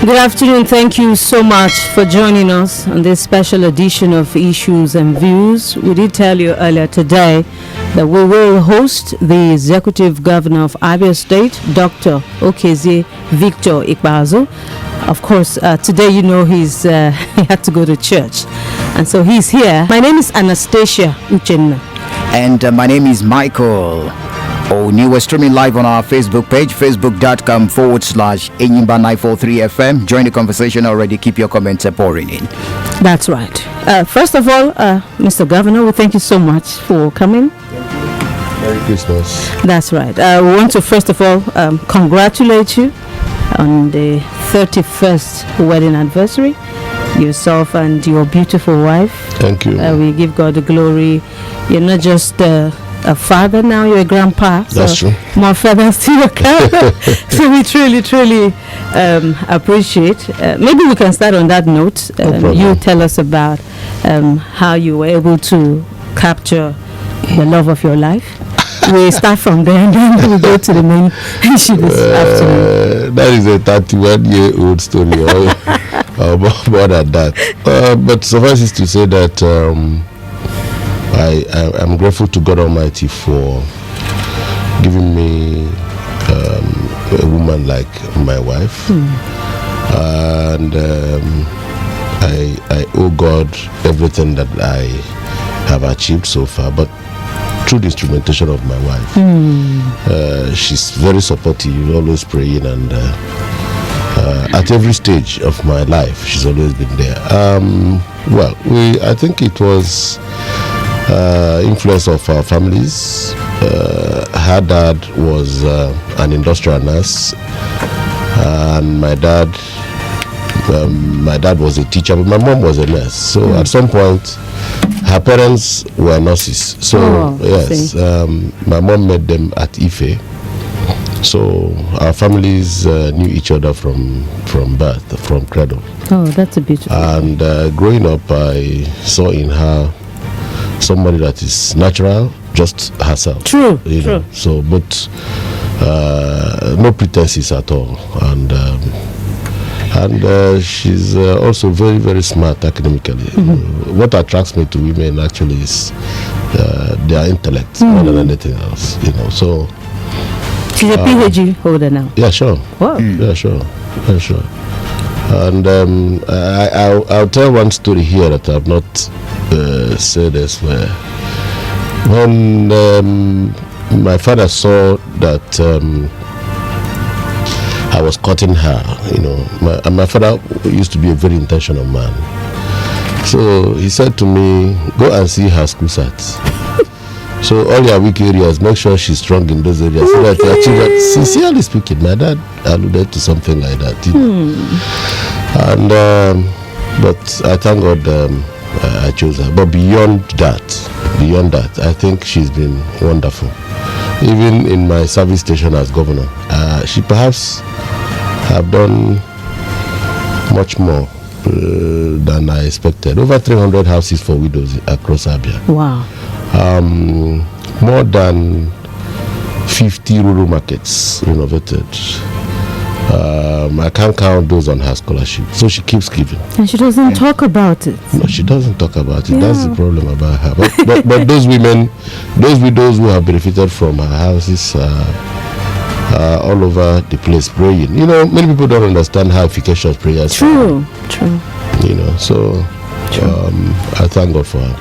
Good afternoon. Thank you so much for joining us on this special edition of Issues and Views. We did tell you earlier today that we will host the Executive Governor of Abia State, Dr. Okezie Victor Ikpeazu. Of course, today, you know, he had to go to church, and so he's here. My name is Anastasia Uchenna. And my name is Michael. We're streaming live on our Facebook page, facebook.com/Enyimba943FM. Join the conversation already. Keep your comments pouring in. That's right. First of all, Mr. Governor, we thank you so much for coming. Merry Christmas. That's right. We want to first of all congratulate you on the 31st wedding anniversary. Yourself and your beautiful wife. Thank you. We give God the glory. You're not just a father now, you're a grandpa. That's true. More feathers to your cap. So we truly appreciate. Maybe we can start on that note. You tell us about how you were able to capture the love of your life. We start from there and then we go to the main issue this afternoon. That is a 31-year-old story, or more than that. But suffice it to say that I'm grateful to God Almighty for giving me a woman like my wife. And I owe God everything that I have achieved so far. But through the instrumentation of my wife. She's very supportive, always praying, and at every stage of my life, she's always been there. I think it was influence of our families. Her dad was an industrial nurse, and my dad was a teacher, but my mom was a nurse. So at some point, her parents were nurses. So my mom met them at Ife. So our families knew each other from birth, from cradle. Oh, that's a beautiful. And growing up, I saw in her somebody that is natural, just herself. True. Know. So, but no pretenses at all, and she's also very, very smart academically. What attracts me to women actually is their intellect more than anything else. So she's a PhD holder now. Yeah, sure. Wow. Yeah, sure. And I'll tell one story here that I've not said elsewhere. When my father saw that I was cutting her, my father used to be a very intentional man. So he said to me, go and see her school sets. So all your weak areas, make sure she's strong in those areas. So that actually, sincerely speaking, my dad alluded to something like that. And but I thank God I chose her. But beyond that, I think she's been wonderful. Even in my service station as governor, she perhaps have done much more than I expected. Over 300 houses for widows across Abia. Wow. More than 50 rural markets renovated. I can't count those on her scholarship. So she keeps giving. And she doesn't talk about it. No, she doesn't talk about it. Yeah. That's the problem about her. But those women, those widows who have benefited from her houses all over the place praying. Many people don't understand how efficacious prayers are. True. So I thank God for her.